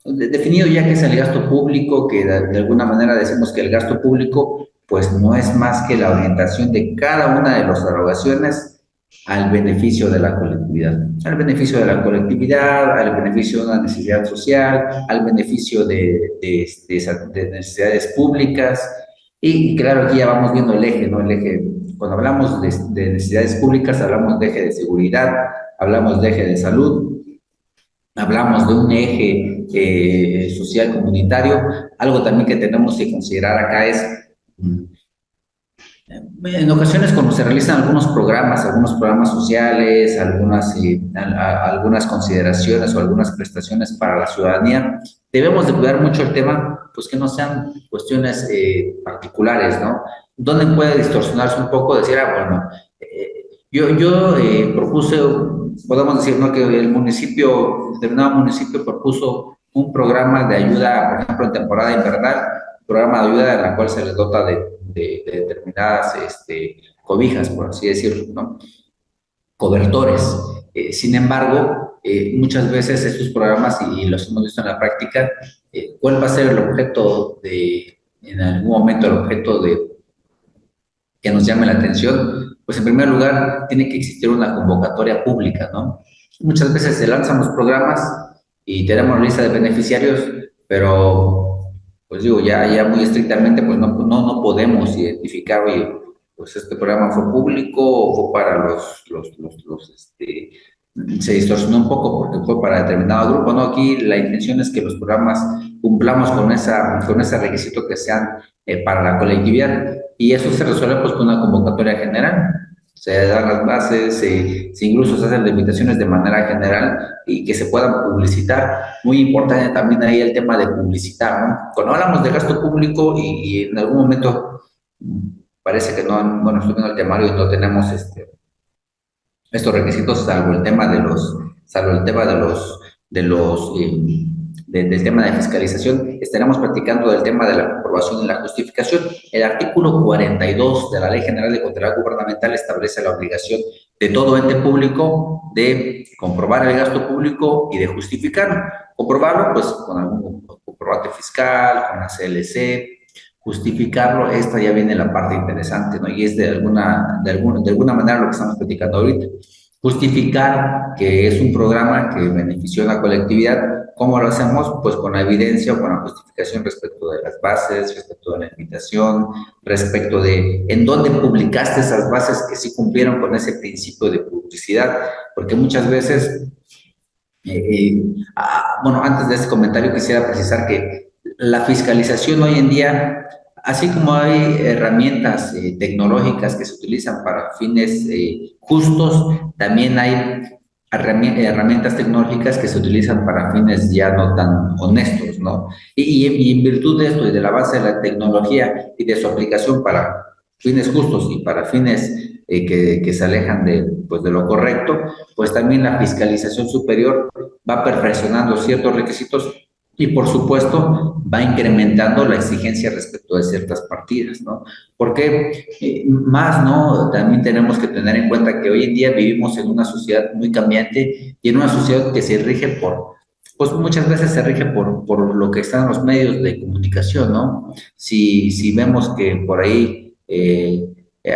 definido ya que es el gasto público, que de alguna manera decimos que el gasto público pues no es más que la orientación de cada una de las erogaciones al beneficio de la colectividad, al beneficio de la colectividad, al beneficio de una necesidad social, al beneficio de necesidades públicas. Y claro, aquí ya vamos viendo el eje, ¿no? El eje, cuando hablamos de necesidades públicas, hablamos de eje de seguridad, hablamos de eje de salud, hablamos de un eje social comunitario. Algo también que tenemos que considerar acá es, mm, en ocasiones cuando se realizan algunos programas sociales, algunas consideraciones o algunas prestaciones para la ciudadanía, debemos de cuidar mucho el tema, pues que no sean cuestiones particulares, ¿no? Donde puede distorsionarse un poco, decir, bueno, yo propuse, podemos decir, ¿no? Que el municipio, determinado municipio propuso un programa de ayuda, por ejemplo, en temporada invernal, un programa de ayuda en la cual se les dota de determinadas cobijas, por así decirlo, ¿no? Cobertores. Sin embargo, muchas veces estos programas, y los hemos visto en la práctica, ¿cuál va a ser el objeto en algún momento, el objeto que nos llame la atención? Pues en primer lugar, tiene que existir una convocatoria pública, ¿no? Muchas veces se lanzan los programas y tenemos lista de beneficiarios, pero, pues digo, ya muy estrictamente, pues no podemos identificar, oye, pues este programa fue público o fue para se distorsionó un poco porque fue para determinado grupo, ¿no? Aquí la intención es que los programas cumplamos con ese requisito que sean para la colectividad, y eso se resuelve pues con una convocatoria general. Se dan las bases, se incluso se hacen limitaciones de manera general y que se puedan publicitar. Muy importante también ahí el tema de publicitar, ¿no? Cuando hablamos de gasto público y en algún momento parece que no, bueno, estoy viendo el temario y no tenemos estos requisitos, salvo el tema del tema de fiscalización, estaremos platicando del tema de la comprobación y la justificación. El artículo 42 de la Ley General de Contabilidad Gubernamental establece la obligación de todo ente público de comprobar el gasto público y de justificarlo. Comprobarlo, pues, con algún comprobante fiscal, con la CLC, justificarlo. Esta ya viene la parte interesante, ¿no? Y es de alguna manera lo que estamos platicando ahorita. Justificar que es un programa que benefició a la colectividad. ¿Cómo lo hacemos? Pues con la evidencia o con la justificación respecto de las bases, respecto de la invitación, respecto de en dónde publicaste esas bases que sí cumplieron con ese principio de publicidad, porque muchas veces, bueno, antes de ese comentario quisiera precisar que la fiscalización hoy en día, así como hay herramientas tecnológicas que se utilizan para fines justos, también hay herramientas tecnológicas que se utilizan para fines ya no tan honestos, ¿no? Y en virtud de esto y del avance de la tecnología y de su aplicación para fines justos y para fines que se alejan pues, de lo correcto, pues también la fiscalización superior va perfeccionando ciertos requisitos y, por supuesto, va incrementando la exigencia respecto de ciertas partidas, ¿no? Porque más, ¿no? También tenemos que tener en cuenta que hoy en día vivimos en una sociedad muy cambiante y en una sociedad que se rige pues muchas veces se rige por lo que están en los medios de comunicación, ¿no? Si vemos que por ahí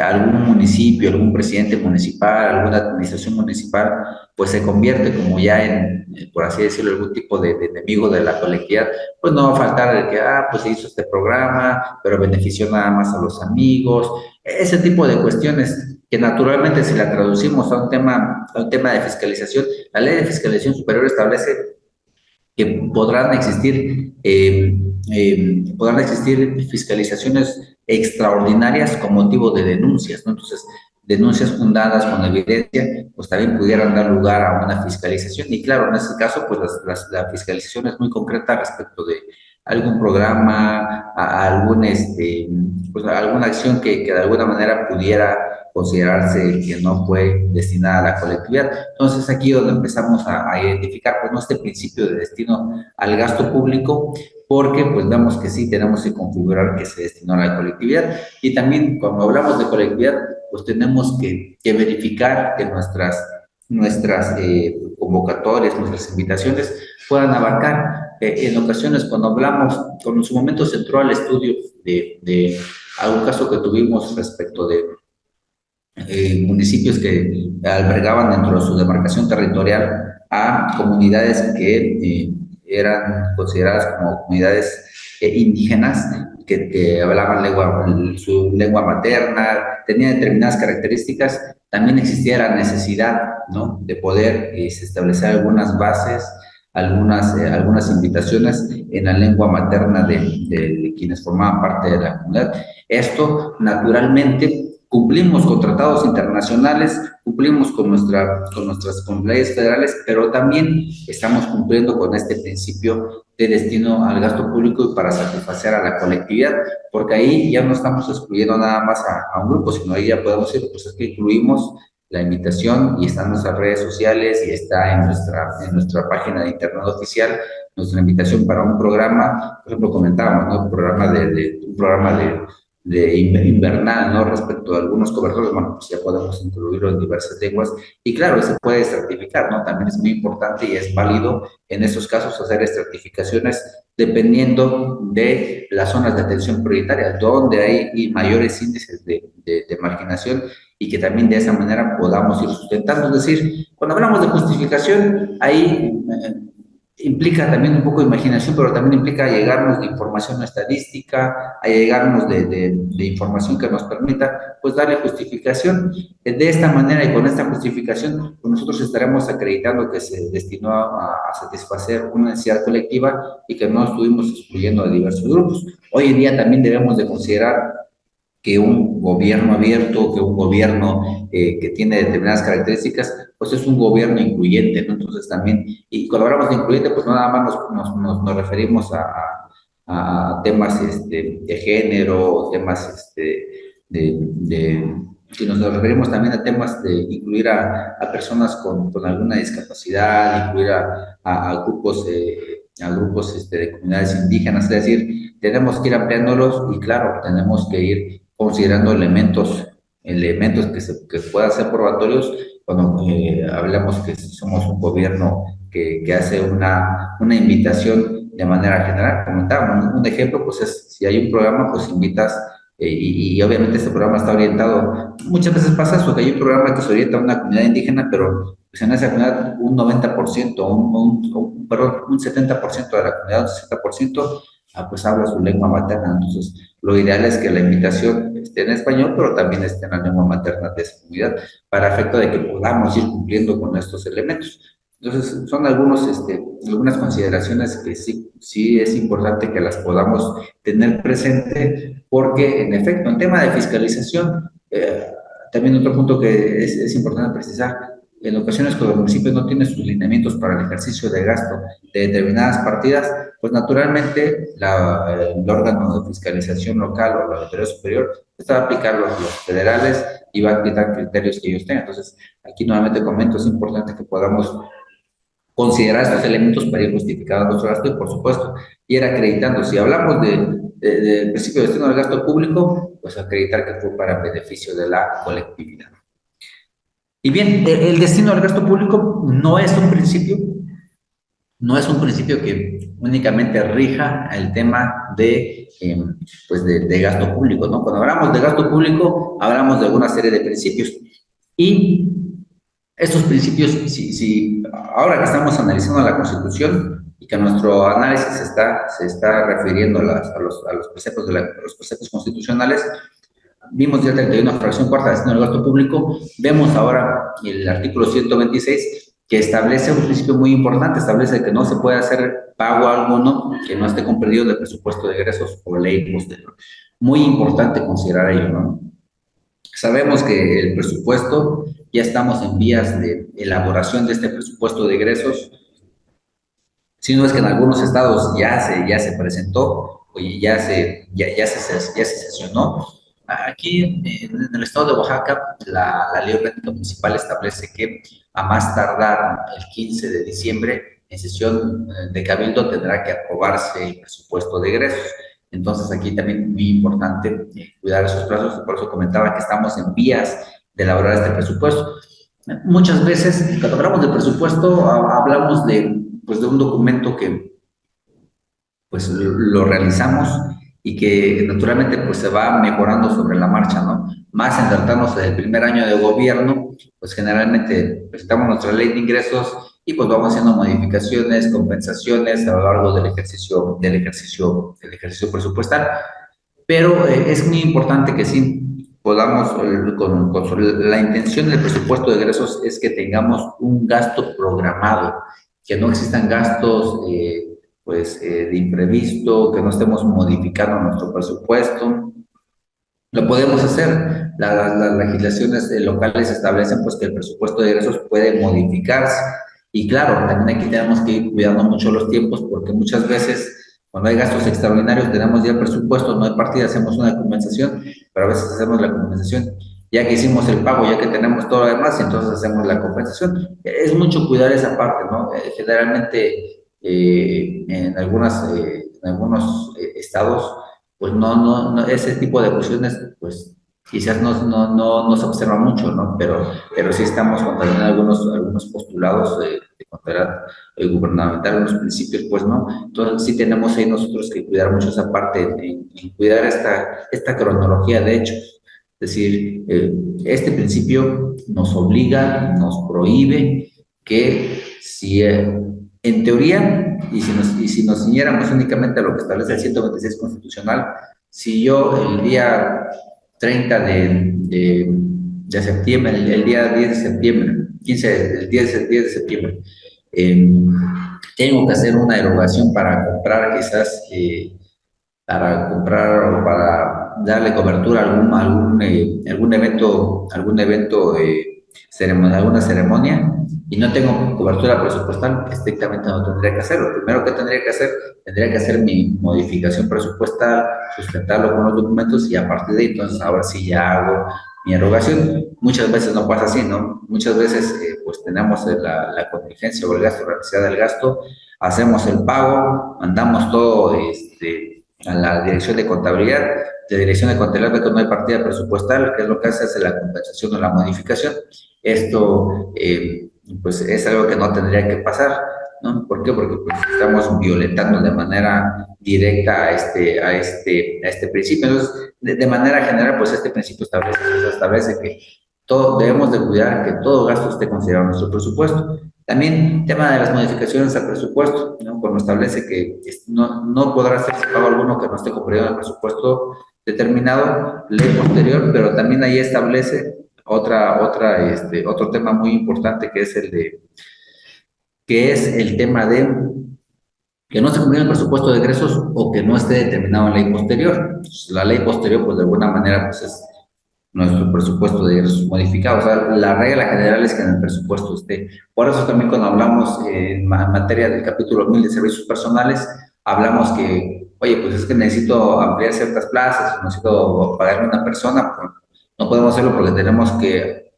algún municipio, algún presidente municipal, alguna administración municipal, pues se convierte como ya por así decirlo, algún tipo de enemigo de la colectividad, pues no va a faltar el que, pues se hizo este programa, pero benefició nada más a los amigos, ese tipo de cuestiones que naturalmente si la traducimos a un tema de fiscalización, la ley de fiscalización superior establece que podrán existir fiscalizaciones extraordinarias con motivo de denuncias, ¿no? Entonces, denuncias fundadas con evidencia, pues también pudieran dar lugar a una fiscalización. Y claro, en ese caso, pues la fiscalización es muy concreta respecto de algún programa, pues alguna acción que de alguna manera pudiera considerarse que no fue destinada a la colectividad. Entonces aquí donde empezamos a identificar pues, no este principio de destino al gasto público, porque pues vemos que sí tenemos que configurar que se destinó a la colectividad. Y también cuando hablamos de colectividad, pues tenemos que verificar que nuestras convocatorias, nuestras invitaciones puedan abarcar en ocasiones cuando hablamos, cuando en su momento se entró al estudio de algún caso que tuvimos respecto de municipios que albergaban dentro de su demarcación territorial a comunidades que eran consideradas como comunidades indígenas, que hablaban su lengua materna, tenían determinadas características, también existía la necesidad, ¿no?, de poder establecer algunas bases, algunas invitaciones en la lengua materna de quienes formaban parte de la comunidad. Esto, naturalmente, cumplimos con tratados internacionales, cumplimos con nuestras con leyes federales, pero también estamos cumpliendo con este principio de destino al gasto público y para satisfacer a la colectividad, porque ahí ya no estamos excluyendo nada más a un grupo, sino ahí ya podemos decir, pues es que incluimos la invitación y está en nuestras redes sociales y está en nuestra página de internet oficial, nuestra invitación para un programa, por ejemplo, comentábamos, ¿no?, un programa de invernal, ¿no?, respecto a algunos cobertores, bueno, pues ya podemos incluirlo en diversas lenguas, y claro, se puede estratificar, ¿no? También es muy importante y es válido en estos casos hacer estratificaciones dependiendo de las zonas de atención prioritaria, donde hay mayores índices de marginación, y que también de esa manera podamos ir sustentando. Es decir, cuando hablamos de justificación, ahí implica también un poco de imaginación, pero también implica llegarnos de información estadística, a llegarnos de información que nos permita, pues, darle justificación. De esta manera y con esta justificación, pues nosotros estaremos acreditando que se destinó a satisfacer una necesidad colectiva y que no estuvimos excluyendo a diversos grupos. Hoy en día también debemos de considerar que un gobierno abierto, que un gobierno que tiene determinadas características, pues es un gobierno incluyente, ¿no? Entonces también, y cuando hablamos de incluyente, pues no nada más nos referimos a temas de género, temas si nos referimos también a temas de incluir a personas con alguna discapacidad, incluir a grupos de comunidades indígenas, es decir, tenemos que ir ampliándolos y claro, tenemos que ir considerando elementos que puedan ser probatorios cuando hablamos que somos un gobierno que hace una invitación de manera general. Comentábamos, un ejemplo, pues es, si hay un programa, pues invitas, y obviamente este programa está orientado, muchas veces pasa eso, que hay un programa que se orienta a una comunidad indígena, pero pues en esa comunidad un 90%, perdón, un 70% de la comunidad, un 60%, pues habla su lengua materna. Entonces, lo ideal es que la invitación esté en español, pero también esté en la lengua materna de esa comunidad, para efecto de que podamos ir cumpliendo con estos elementos. Entonces, son algunas consideraciones que sí es importante que las podamos tener presente, porque en efecto, en tema de fiscalización, también otro punto que es importante precisar, en ocasiones cuando el municipio no tiene sus lineamientos para el ejercicio de gasto de determinadas partidas, pues naturalmente el órgano de fiscalización local o la autoridad superior está a aplicar los federales y va a aplicar criterios que ellos tengan. Entonces, aquí nuevamente comento, es importante que podamos considerar estos elementos para ir justificando nuestro gasto y, por supuesto, ir acreditando. Si hablamos del principio de destino del gasto público, pues acreditar que fue para beneficio de la colectividad. Y bien, el destino del gasto público no es un principio, que únicamente rija el tema de gasto público, ¿no? Cuando hablamos de gasto público, hablamos de una serie de principios. Y estos principios, ahora que estamos analizando la Constitución y que nuestro análisis se está refiriendo a los preceptos los preceptos constitucionales, vimos ya 31 fracción cuarta de destino del gasto público, vemos ahora el artículo 126 que establece un principio muy importante, establece que no se puede hacer pago alguno que no esté comprendido del presupuesto de egresos o ley posterior. Muy importante considerar ello, ¿no? Sabemos que el presupuesto, ya estamos en vías de elaboración de este presupuesto de egresos, si no es que en algunos estados ya se presentó, oye, ya se sesionó. Aquí en el estado de Oaxaca, la ley orgánica municipal establece que a más tardar el 15 de diciembre, en sesión de cabildo, tendrá que aprobarse el presupuesto de egresos. Entonces, aquí también muy importante cuidar esos plazos, y por eso comentaba que estamos en vías de elaborar este presupuesto. Muchas veces, cuando hablamos de presupuesto, hablamos de un documento que pues lo realizamos y que naturalmente pues se va mejorando sobre la marcha, ¿no? Más en tratarnos del primer año de gobierno, pues generalmente presentamos nuestra ley de ingresos y pues vamos haciendo modificaciones, compensaciones a lo largo del ejercicio presupuestal. Pero es muy importante que sí podamos, la intención del presupuesto de egresos es que tengamos un gasto programado, que no existan gastos de imprevisto, que no estemos modificando nuestro presupuesto. Lo podemos hacer. Las legislaciones locales establecen pues que el presupuesto de egresos puede modificarse. Y claro, también aquí tenemos que ir cuidando mucho los tiempos porque muchas veces cuando hay gastos extraordinarios tenemos ya el presupuesto, no hay partida, hacemos una compensación, pero a veces hacemos la compensación ya que hicimos el pago, ya que tenemos todo lo demás, entonces hacemos la compensación. Es mucho cuidar esa parte, ¿no? Generalmente en algunos estados pues ese tipo de cuestiones, pues quizás no se observa mucho, ¿no? Pero sí estamos contrariando algunos postulados de contrariar gubernamental, algunos principios, pues no. Entonces sí tenemos ahí nosotros que cuidar mucho esa parte, en cuidar esta cronología de hechos. Es decir, este principio nos obliga, nos prohíbe que si en teoría, y si nos ciñéramos únicamente a lo que establece el 126 constitucional, si yo el día 30 de septiembre, el día 10 de septiembre, 15, el 10 de septiembre, eh, tengo que hacer una erogación para comprar quizás, para comprar o para darle cobertura a algún evento alguna ceremonia, y no tengo cobertura presupuestal, estrictamente no tendría que hacerlo. Lo primero que tendría que hacer mi modificación presupuestal, sustentarlo con los documentos y a partir de ahí, entonces, ahora sí ya hago mi erogación. Muchas veces no pasa así, ¿no? Muchas veces, pues tenemos la contingencia o el gasto, la necesidad del gasto, hacemos el pago, mandamos todo, a la dirección de contabilidad. De dirección de contabilidad que no hay partida presupuestal, que es lo que hace la compensación o la modificación. Esto, pues, es algo que no tendría que pasar, ¿no? ¿Por qué? Porque pues, estamos violentando de manera directa a este principio. Entonces, de manera general, pues este principio establece que debemos de cuidar que todo gasto esté considerado en nuestro presupuesto. También, tema de las modificaciones al presupuesto, ¿no? Cuando establece que no podrá hacerse pago alguno que no esté comprendido en el presupuesto determinado, ley posterior, pero también ahí establece otro tema muy importante que es el tema de que no se cumplió el presupuesto de egresos o que no esté determinado en ley posterior. Entonces, la ley posterior, pues de alguna manera, pues es nuestro presupuesto de ingresos modificado. O sea, la regla general es que en el presupuesto esté. Por eso también cuando hablamos en materia del capítulo 1000 de servicios personales, hablamos que, oye, pues es que necesito ampliar ciertas plazas, necesito pagarle a una persona, pues no podemos hacerlo porque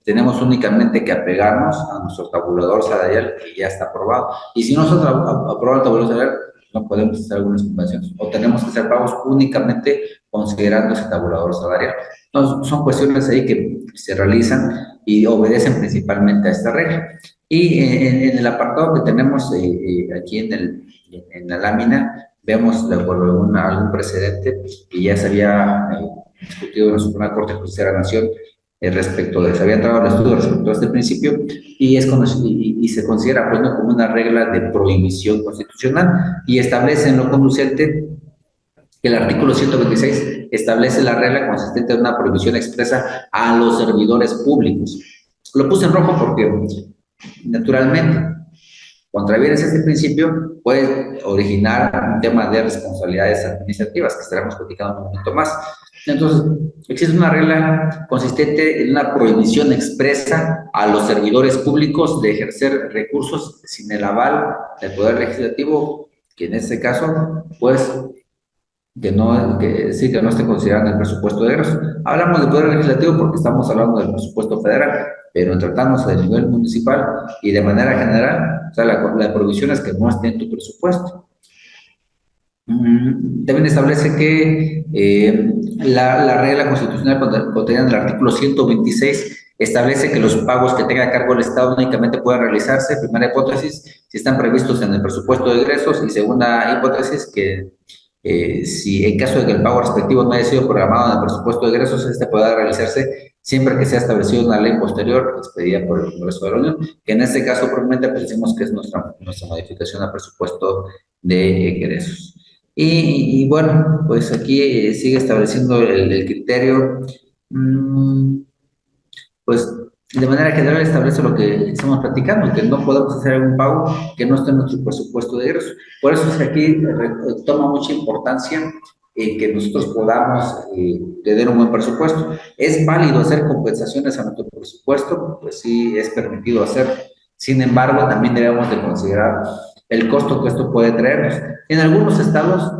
tenemos únicamente que apegarnos a nuestro tabulador salarial que ya está aprobado. Y si nosotros aprobamos el tabulador salarial, no podemos hacer algunas compensaciones o tenemos que hacer pagos únicamente considerando ese tabulador salarial. Entonces, son cuestiones ahí que se realizan y obedecen principalmente a esta regla. Y en el apartado que tenemos aquí en la lámina, vemos de acuerdo a algún precedente que ya se había discutido en la Suprema Corte de Justicia de la Nación se había entrado al estudio respecto a este principio y se considera pues, ¿no? como una regla de prohibición constitucional y establece en lo conducente que el artículo 126 establece la regla consistente en una prohibición expresa a los servidores públicos. Lo puse en rojo porque, naturalmente, contravienes este principio puede originar un tema de responsabilidades administrativas que estaremos platicando un momento más. Entonces, existe una regla consistente en una prohibición expresa a los servidores públicos de ejercer recursos sin el aval del Poder Legislativo, que en este caso, pues, que no esté considerado en el presupuesto de egresos. Hablamos del Poder Legislativo porque estamos hablando del presupuesto federal, pero tratándose del nivel municipal y de manera general, o sea, la prohibición es que no esté en tu presupuesto. También establece que la regla constitucional contenida en el artículo 126 establece que los pagos que tenga a cargo el Estado únicamente pueden realizarse, primera hipótesis, si están previstos en el presupuesto de egresos, y segunda hipótesis, que si en caso de que el pago respectivo no haya sido programado en el presupuesto de egresos, este podrá realizarse siempre que sea establecido una ley posterior expedida por el Congreso de la Unión, que en este caso probablemente pues, decimos que es nuestra modificación al presupuesto de egresos. Bueno, pues aquí sigue estableciendo el criterio, mmm, pues de manera general establece lo que estamos platicando, que no podemos hacer algún pago que no esté en nuestro presupuesto de egresos. Por eso es que aquí toma mucha importancia que nosotros podamos tener un buen presupuesto. ¿Es válido hacer compensaciones a nuestro presupuesto? Pues sí, es permitido hacer. Sin embargo, también debemos de considerar el costo que esto puede traernos. En algunos estados,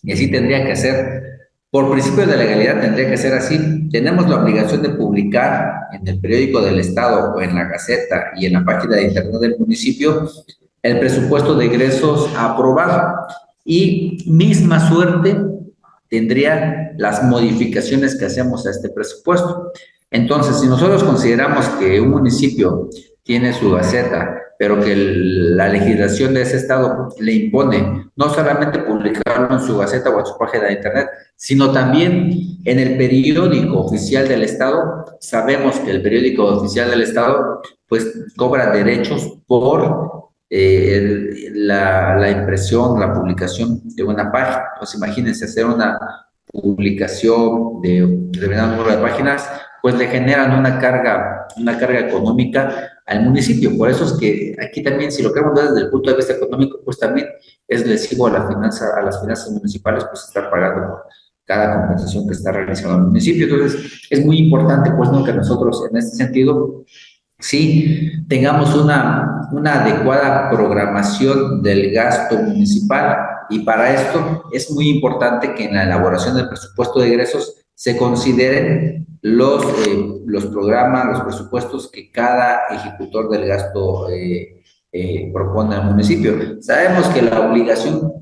y así tendría que ser, por principio de legalidad tendría que ser así. Tenemos la obligación de publicar en el periódico del Estado o en la Gaceta y en la página de internet del municipio el presupuesto de egresos aprobado. Y misma suerte tendría las modificaciones que hacemos a este presupuesto. Entonces, si nosotros consideramos que un municipio tiene su gaceta, pero que la legislación de ese estado le impone no solamente publicarlo en su gaceta o en su página de internet, sino también en el periódico oficial del estado. Sabemos que el periódico oficial del estado pues cobra derechos por la impresión, la publicación de una página. Entonces imagínense hacer una publicación de determinado número de páginas, pues le generan una carga económica al municipio. Por eso es que aquí también, si lo queremos ver desde el punto de vista económico, pues también es lesivo a a las finanzas municipales, pues estar pagando por cada compensación que está realizando el municipio. Entonces, es muy importante, pues, ¿no?, que nosotros en este sentido sí tengamos una adecuada programación del gasto municipal, y para esto es muy importante que en la elaboración del presupuesto de egresos se consideren los programas, los presupuestos que cada ejecutor del gasto propone al municipio. Sabemos que la obligación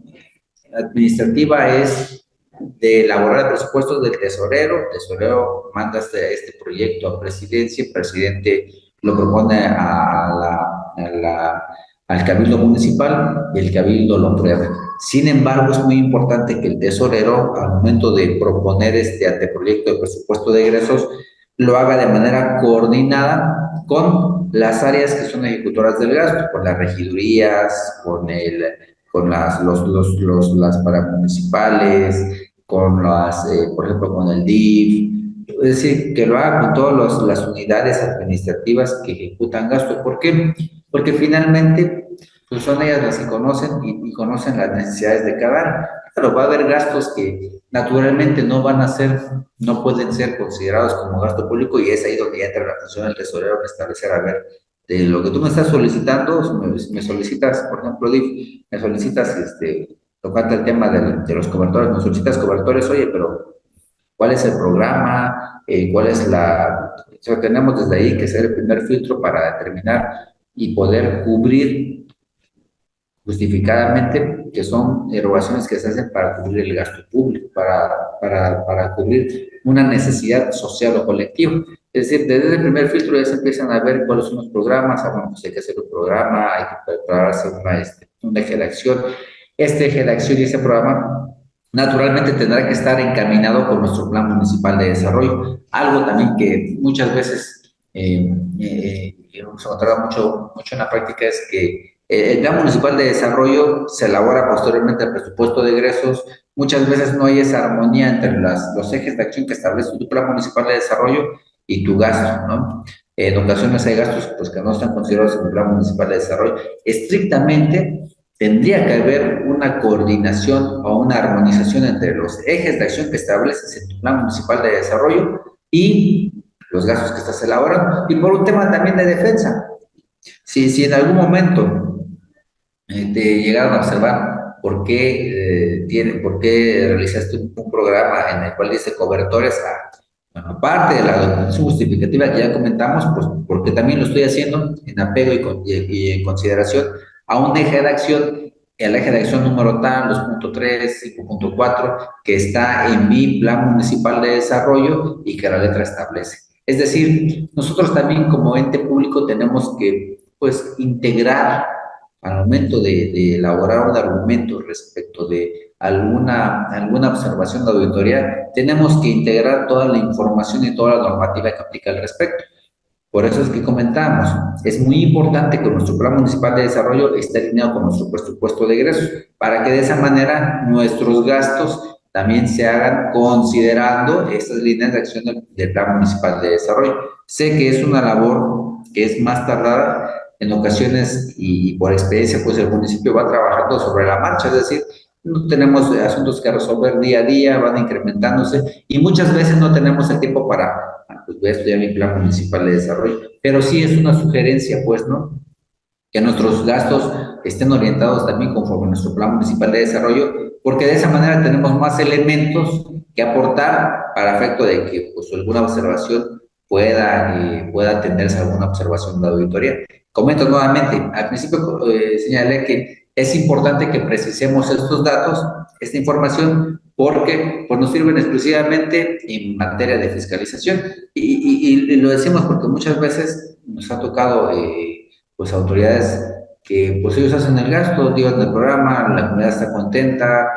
administrativa es de elaborar presupuestos del tesorero. El tesorero manda este proyecto a presidencia, el presidente lo propone al cabildo municipal y el cabildo lo aprueba. Sin embargo, es muy importante que el tesorero, al momento de proponer este anteproyecto de presupuesto de egresos, lo haga de manera coordinada con las áreas que son ejecutoras del gasto, con las regidurías, con las paramunicipales, con por ejemplo, con el DIF. Es decir, que lo haga con todas las unidades administrativas que ejecutan gasto. ¿Por qué? Porque finalmente pues son ellas las que conocen y conocen las necesidades de cada área. Pero va a haber gastos que naturalmente no pueden ser considerados como gasto público, y es ahí donde entra la función del tesorero en establecer, a ver, de lo que tú me estás solicitando, si me solicitas, por ejemplo, DIF, me solicitas, tocante el tema de los cobertores, me solicitas cobertores, oye, pero ¿cuál es el programa? ¿Cuál es o sea, tenemos desde ahí que ser el primer filtro para determinar y poder cubrir justificadamente, que son erogaciones que se hacen para cubrir el gasto público, para cubrir una necesidad social o colectiva. Es decir, desde el primer filtro ya se empiezan a ver cuáles son los programas. Bueno, pues hay que hacer un programa, hay que prepararse un eje de acción. Este eje de acción y ese programa naturalmente tendrá que estar encaminado con nuestro plan municipal de desarrollo. Algo también que muchas veces hemos encontrado mucho en la práctica es que el plan municipal de desarrollo se elabora posteriormente al presupuesto de egresos. Muchas veces no hay esa armonía entre los ejes de acción que establece tu plan municipal de desarrollo y tu gasto, ¿no? En ocasiones hay gastos pues, que no están considerados en el plan municipal de desarrollo. Estrictamente tendría que haber una coordinación o una armonización entre los ejes de acción que estableces en tu plan municipal de desarrollo y los gastos que estás elaborando. Y por un tema también de defensa. Si en algún momento te llegaron a observar por qué realizaste un programa en el cual dice cobertores aparte de la documentación justificativa que ya comentamos, pues porque también lo estoy haciendo en apego y en consideración a un eje de acción, el eje de acción número tal, 2.3, 5.4, que está en mi plan municipal de desarrollo y que la letra establece. Es decir, nosotros también como ente público tenemos que, pues, integrar al momento de elaborar un argumento respecto de alguna observación de auditoría, tenemos que integrar toda la información y toda la normativa que aplica al respecto. Por eso es que comentamos, es muy importante que nuestro plan municipal de desarrollo esté alineado con nuestro presupuesto de egresos, para que de esa manera nuestros gastos también se hagan considerando estas líneas de acción del plan municipal de desarrollo. Sé que es una labor que es más tardada en ocasiones y por experiencia, pues el municipio va trabajando sobre la marcha, es decir, no tenemos asuntos que resolver día a día, van incrementándose y muchas veces no tenemos el tiempo para pues voy a estudiar mi plan municipal de desarrollo. Pero sí es una sugerencia, pues, ¿no? Que nuestros gastos estén orientados también conforme a nuestro plan municipal de desarrollo, porque de esa manera tenemos más elementos que aportar para efecto de que pues, alguna observación pueda atenderse a alguna observación de auditoría. Comento nuevamente, al principio señalé que es importante que precisemos estos datos, esta información, porque pues, nos sirven exclusivamente en materia de fiscalización. Y lo decimos porque muchas veces nos ha tocado pues autoridades que pues ellos hacen el gasto, llevan el programa, la comunidad está contenta,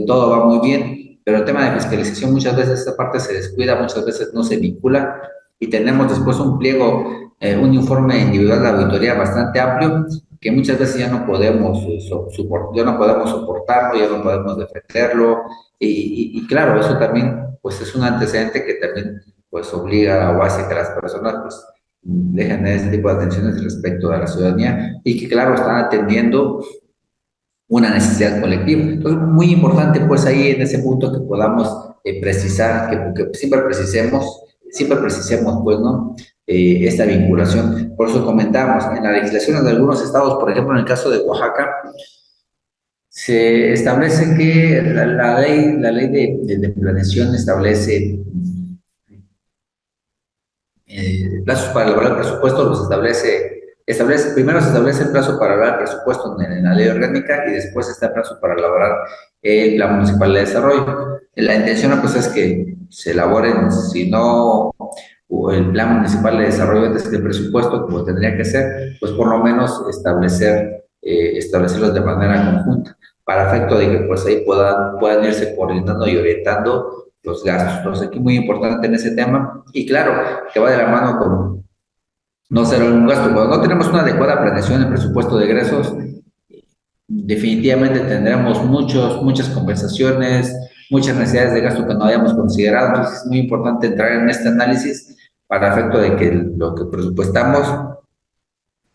todo va muy bien, pero el tema de fiscalización muchas veces esta parte se descuida, muchas veces no se vincula y tenemos después un pliego, un informe individual de auditoría bastante amplio que muchas veces ya no podemos, ya no podemos soportarlo, ya no podemos defenderlo y claro, eso también pues es un antecedente que también pues obliga o hace que las personas pues dejen ese tipo de atenciones respecto a la ciudadanía y que, claro, están atendiendo una necesidad colectiva. Entonces, muy importante, pues, ahí en ese punto que podamos precisar, que siempre precisemos, pues, ¿no? Esta vinculación. Por eso comentamos, en la legislación de algunos estados, por ejemplo, en el caso de Oaxaca, se establece que la ley de planeación establece plazos para elaborar el presupuesto los primero se establece el plazo para elaborar el presupuesto en la ley orgánica y después está el plazo para elaborar el plan municipal de desarrollo. La intención pues es que se elaboren, si no o el plan municipal de desarrollo antes del presupuesto, como tendría que ser, pues por lo menos establecerlos de manera conjunta, para efecto de que pues ahí puedan irse coordinando y orientando los gastos. Entonces, aquí muy importante en ese tema. Y claro, que va de la mano con no ser un gasto. Cuando no tenemos una adecuada planeación en el presupuesto de egresos, definitivamente tendremos muchas compensaciones, muchas necesidades de gasto que no hayamos considerado. Entonces, es muy importante entrar en este análisis para efecto de que lo que presupuestamos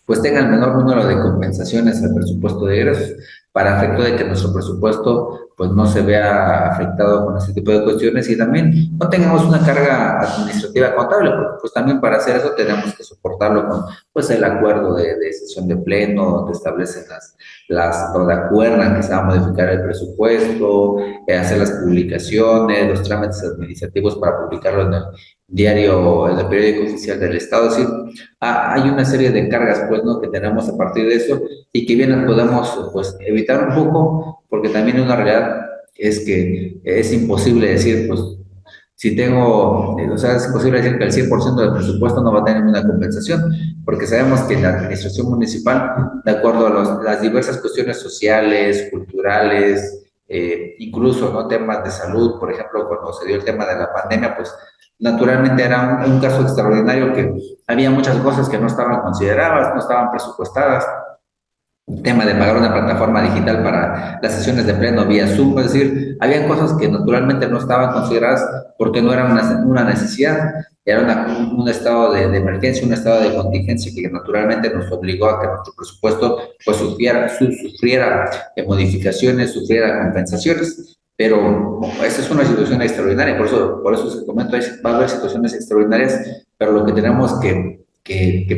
pues tenga el menor número de compensaciones al presupuesto de egresos, para efecto de que nuestro presupuesto pues no se vea afectado con este tipo de cuestiones y también no tengamos una carga administrativa contable, porque pues también para hacer eso tenemos que soportarlo con pues el acuerdo de sesión de pleno, donde establecen donde acuerdan que se va a modificar el presupuesto, hacer las publicaciones, los trámites administrativos para publicarlo en el diario, en el periódico oficial del Estado, es decir, hay una serie de cargas, pues, ¿no? Que tenemos a partir de eso y que bien las podemos, pues, evitar un poco, porque también una realidad es que es imposible decir, pues, si tengo, o sea, es imposible decir que el 100% del presupuesto no va a tener una compensación, porque sabemos que la administración municipal, de acuerdo a las diversas cuestiones sociales, culturales, incluso, ¿no? Temas de salud, por ejemplo, cuando se dio el tema de la pandemia, pues, naturalmente era un caso extraordinario que había muchas cosas que no estaban consideradas, no estaban presupuestadas. El tema de pagar una plataforma digital para las sesiones de pleno vía Zoom, es decir, había cosas que naturalmente no estaban consideradas porque no eran una necesidad, era un estado de emergencia, un estado de contingencia que naturalmente nos obligó a que nuestro presupuesto pues sufriera modificaciones, sufriera compensaciones. Pero esta es una situación extraordinaria, por eso se comenta, va a haber situaciones extraordinarias, pero lo que tenemos que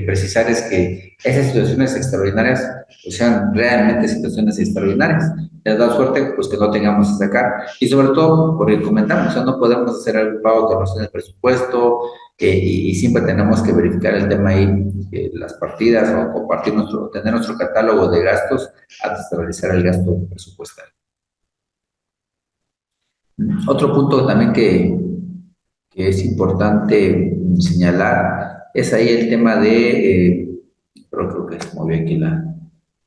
precisar es que esas situaciones extraordinarias pues, sean realmente situaciones extraordinarias. Les da suerte pues que no tengamos que sacar y sobre todo porque comentamos, o sea, no podemos hacer algún pago que no esté en el presupuesto y siempre tenemos que verificar el tema ahí, las partidas o tener nuestro catálogo de gastos antes de realizar el gasto presupuestal. Otro punto también que es importante señalar es ahí el tema de, pero creo que se movió aquí la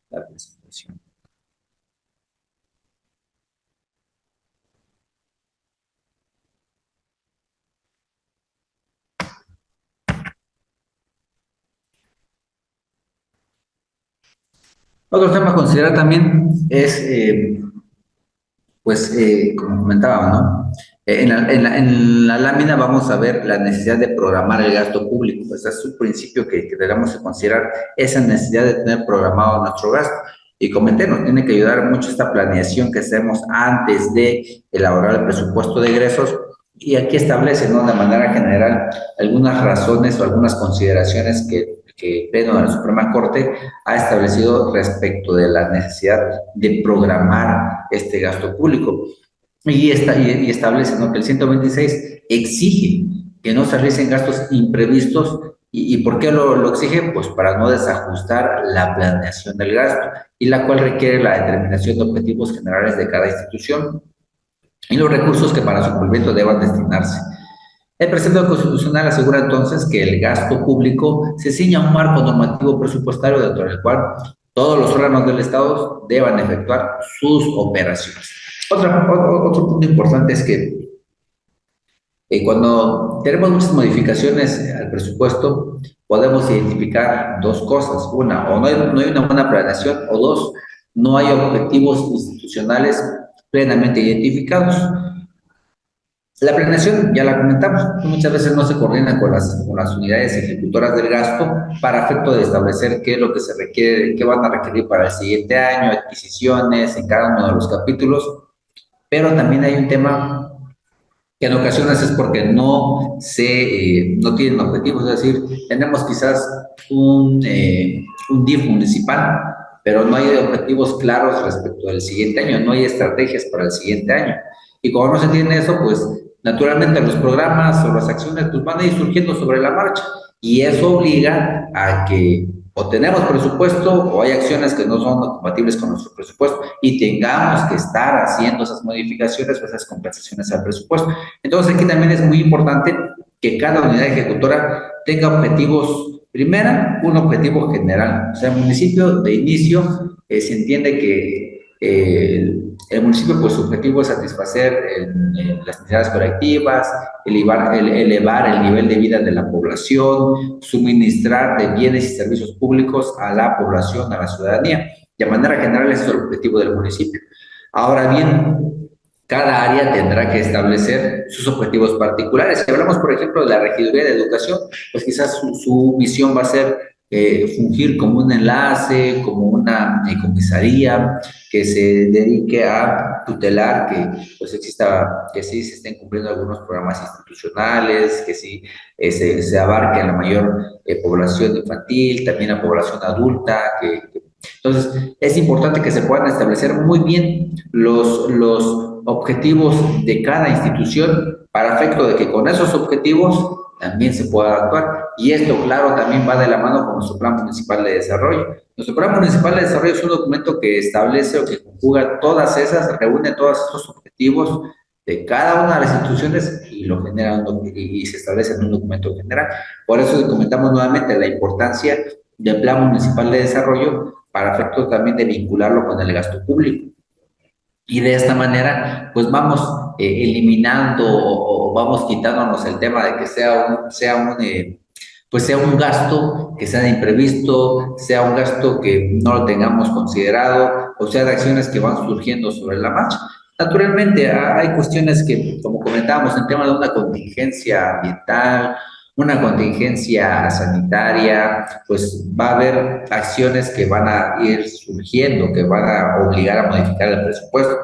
presentación. Otro tema a considerar también es, pues, como comentaba, ¿no? En la lámina vamos a ver la necesidad de programar el gasto público. Ese es un principio que debemos de considerar, esa necesidad de tener programado nuestro gasto. Y comenté, nos tiene que ayudar mucho esta planeación que hacemos antes de elaborar el presupuesto de egresos. Y aquí establece, ¿no? De manera general, algunas razones o algunas consideraciones que el Pleno de la Suprema Corte ha establecido respecto de la necesidad de programar este gasto público. Y establece, ¿no? Que el 126 exige que no se realicen gastos imprevistos. ¿Y por qué lo exige? Pues para no desajustar la planeación del gasto, y la cual requiere la determinación de objetivos generales de cada institución y los recursos que para su cumplimiento deban destinarse. El precepto constitucional asegura entonces que el gasto público se ciña a un marco normativo presupuestario dentro del cual todos los órganos del Estado deban efectuar sus operaciones. Otro punto importante es que cuando tenemos muchas modificaciones al presupuesto, podemos identificar dos cosas. Una, o no hay una buena planeación, o dos, no hay objetivos institucionales plenamente identificados. La planeación, ya la comentamos, muchas veces no se coordina con las unidades ejecutoras del gasto para efecto de establecer qué es lo que se requiere, qué van a requerir para el siguiente año, adquisiciones en cada uno de los capítulos, pero también hay un tema que en ocasiones es porque no tienen objetivos, es decir, tenemos quizás un DIF municipal, pero no hay objetivos claros respecto del siguiente año, no hay estrategias para el siguiente año. Y como no se tiene eso, pues naturalmente los programas o las acciones pues, van a ir surgiendo sobre la marcha, y eso obliga a que o tenemos presupuesto o hay acciones que no son compatibles con nuestro presupuesto y tengamos que estar haciendo esas modificaciones o esas compensaciones al presupuesto. Entonces aquí también es muy importante que cada unidad ejecutora tenga objetivos. Primera, un objetivo general. O sea, el municipio de inicio se entiende que el municipio, pues su objetivo es satisfacer las necesidades colectivas, elevar el nivel de vida de la población, suministrar de bienes y servicios públicos a la población, a la ciudadanía. De manera general, ese es el objetivo del municipio. Ahora bien, cada área tendrá que establecer sus objetivos particulares. Si hablamos, por ejemplo, de la Regiduría de Educación, pues quizás su misión va a ser fungir como un enlace, como una comisaría que se dedique a tutelar que pues exista, que sí se estén cumpliendo algunos programas institucionales, que sí se abarque a la mayor población infantil, también a población adulta, entonces, es importante que se puedan establecer muy bien los objetivos de cada institución para efecto de que con esos objetivos también se pueda actuar. Y esto, claro, también va de la mano con nuestro Plan Municipal de Desarrollo. Nuestro Plan Municipal de Desarrollo es un documento que establece o que conjuga todas esas, reúne todos esos objetivos de cada una de las instituciones y lo genera y se establece en un documento general. Por eso comentamos nuevamente la importancia del Plan Municipal de Desarrollo para efectos también de vincularlo con el gasto público. Y de esta manera, pues vamos eliminando o vamos quitándonos el tema de que pues sea un gasto que sea de imprevisto, sea un gasto que no lo tengamos considerado, o sea, de acciones que van surgiendo sobre la marcha. Naturalmente, hay cuestiones que, como comentábamos, en tema de una contingencia ambiental, una contingencia sanitaria, pues va a haber acciones que van a ir surgiendo, que van a obligar a modificar el presupuesto.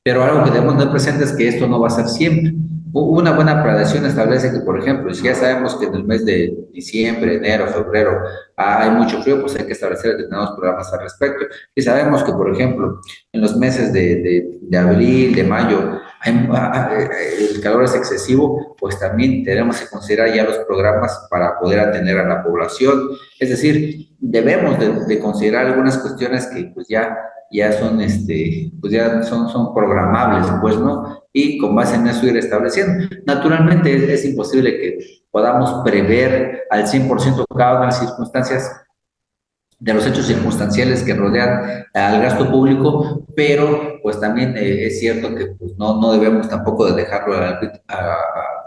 Pero algo que debemos tener presente es que esto no va a ser siempre. Una buena planeación establece que, por ejemplo, si ya sabemos que en el mes de diciembre, enero, febrero hay mucho frío, pues hay que establecer determinados programas al respecto. Y sabemos que, por ejemplo, en los meses de abril, de mayo, el calor es excesivo, pues también tenemos que considerar ya los programas para poder atender a la población. Es decir, debemos de considerar algunas cuestiones que pues ya ya son, pues ya son programables, pues, ¿no? Y con base en eso ir estableciendo. Naturalmente es imposible que podamos prever al 100% cada una de las circunstancias de los hechos circunstanciales que rodean al gasto público, pero pues también es cierto que pues, no debemos tampoco de dejarlo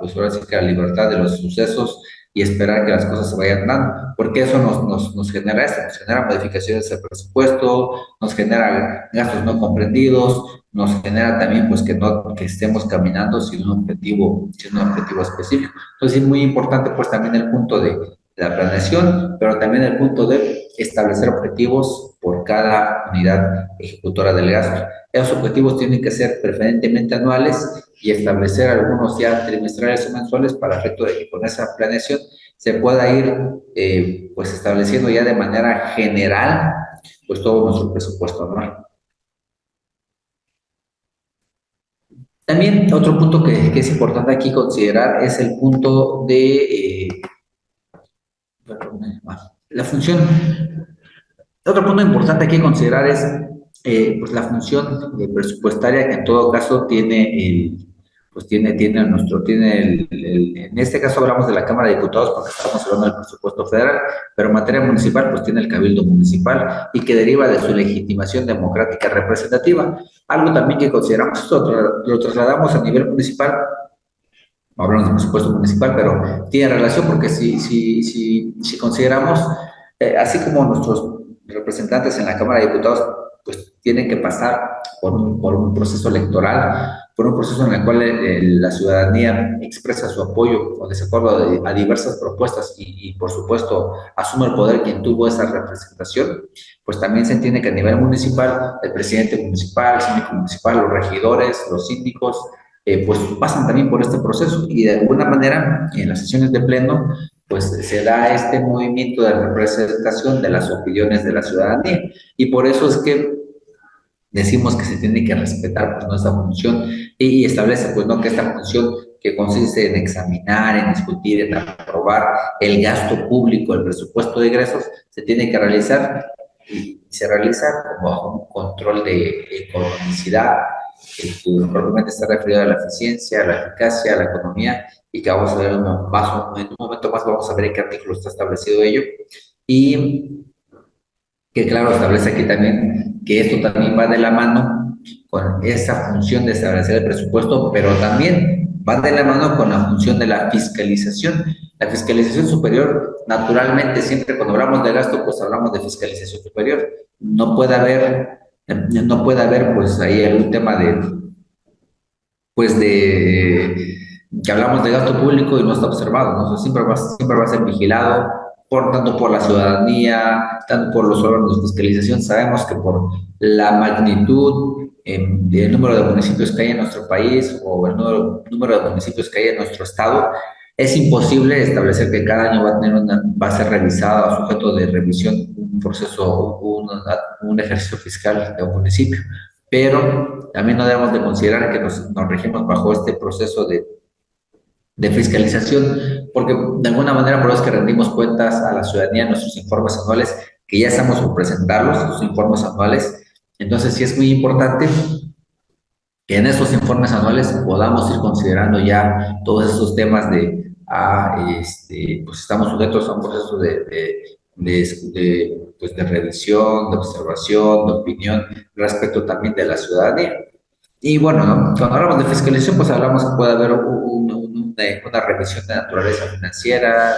pues ahora sí que a la libertad de los sucesos y esperar que las cosas se vayan dando, porque eso nos genera esto, nos genera modificaciones al presupuesto, nos genera gastos no comprendidos, nos genera también pues que estemos caminando sin un objetivo específico. Entonces es muy importante pues también el punto de la planeación, pero también el punto de establecer objetivos por cada unidad ejecutora del gasto. Esos objetivos tienen que ser preferentemente anuales y establecer algunos ya trimestrales o mensuales para efecto de que con esa planeación se pueda ir pues estableciendo ya de manera general pues todo nuestro presupuesto anual. También otro punto que es importante aquí considerar es el punto de la función. Otro punto importante que considerar es pues la función presupuestaria que en todo caso en este caso hablamos de la Cámara de Diputados porque estamos hablando del presupuesto federal, pero en materia municipal pues tiene el Cabildo Municipal y que deriva de su legitimación democrática representativa. Algo también que consideramos, esto lo trasladamos a nivel municipal, hablamos de presupuesto municipal, pero tiene relación porque si consideramos, así como nuestros representantes en la Cámara de Diputados, pues tienen que pasar por un proceso electoral, por un proceso en el cual la ciudadanía expresa su apoyo o desacuerdo a diversas propuestas por supuesto, asume el poder quien tuvo esa representación, pues también se entiende que a nivel municipal, el presidente municipal, el síndico municipal, los regidores, los síndicos, pues pasan también por este proceso y de alguna manera en las sesiones de pleno pues se da este movimiento de representación de las opiniones de la ciudadanía y por eso es que decimos que se tiene que respetar pues nuestra función y establece pues no que esta función que consiste en examinar, en discutir, en aprobar el gasto público, el presupuesto de egresos, se tiene que realizar y se realiza como bajo un control de economicidad que probablemente está referido a la eficiencia, a la eficacia, a la economía, y que vamos a ver en un momento más vamos a ver en qué artículo está establecido ello, y que claro, establece aquí también que esto también va de la mano con esa función de establecer el presupuesto, pero también va de la mano con la función de la fiscalización. La fiscalización superior, naturalmente, siempre cuando hablamos de gasto, pues hablamos de fiscalización superior. No puede haber pues ahí algún tema de que hablamos de gasto público y no está observado, ¿no? O sea, siempre va a ser vigilado, tanto por la ciudadanía, tanto por los órganos de fiscalización. Sabemos que por la magnitud del número de municipios que hay en nuestro país o el número de municipios que hay en nuestro estado, es imposible establecer que cada año va a ser revisado, sujeto de revisión, un proceso, un ejercicio fiscal de un municipio. Pero también no debemos de considerar que nos regimos bajo este proceso de fiscalización, porque de alguna manera por eso es que rendimos cuentas a la ciudadanía en nuestros informes anuales, que ya estamos por presentarlos, los informes anuales. Entonces sí es muy importante que en esos informes anuales podamos ir considerando ya todos esos temas pues estamos sujetos a un proceso pues de revisión, de observación, de opinión respecto también de la ciudadanía. Y bueno, ¿no? Cuando hablamos de fiscalización, pues hablamos que puede haber una revisión de naturaleza financiera,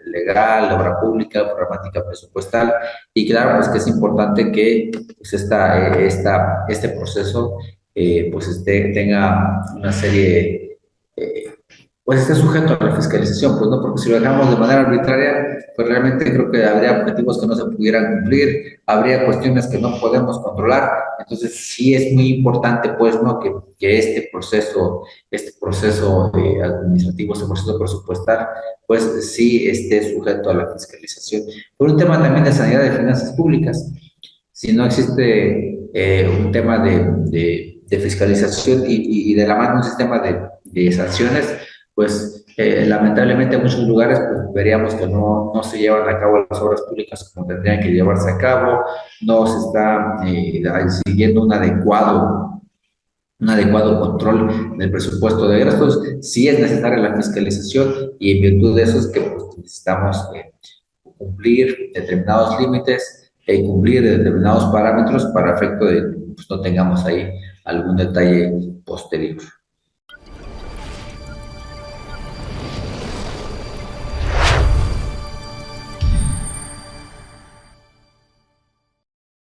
legal, de obra pública, programática presupuestal, y claro, pues que es importante que pues este proceso pues tenga una serie pues esté sujeto a la fiscalización, pues no, porque si lo dejamos de manera arbitraria, pues realmente creo que habría objetivos que no se pudieran cumplir, habría cuestiones que no podemos controlar, entonces sí es muy importante, pues, ¿no? Que este proceso administrativo, este proceso presupuestal, pues sí esté sujeto a la fiscalización. Por un tema también de sanidad de finanzas públicas, si no existe un tema de fiscalización y de la mano un sistema de sanciones, pues Lamentablemente en muchos lugares pues, veríamos que no se llevan a cabo las obras públicas como tendrían que llevarse a cabo, no se está siguiendo un adecuado control del presupuesto de gastos. Sí es necesaria la fiscalización y en virtud de eso es que pues, necesitamos cumplir determinados límites y cumplir determinados parámetros para efecto de que pues, no tengamos ahí algún detalle posterior.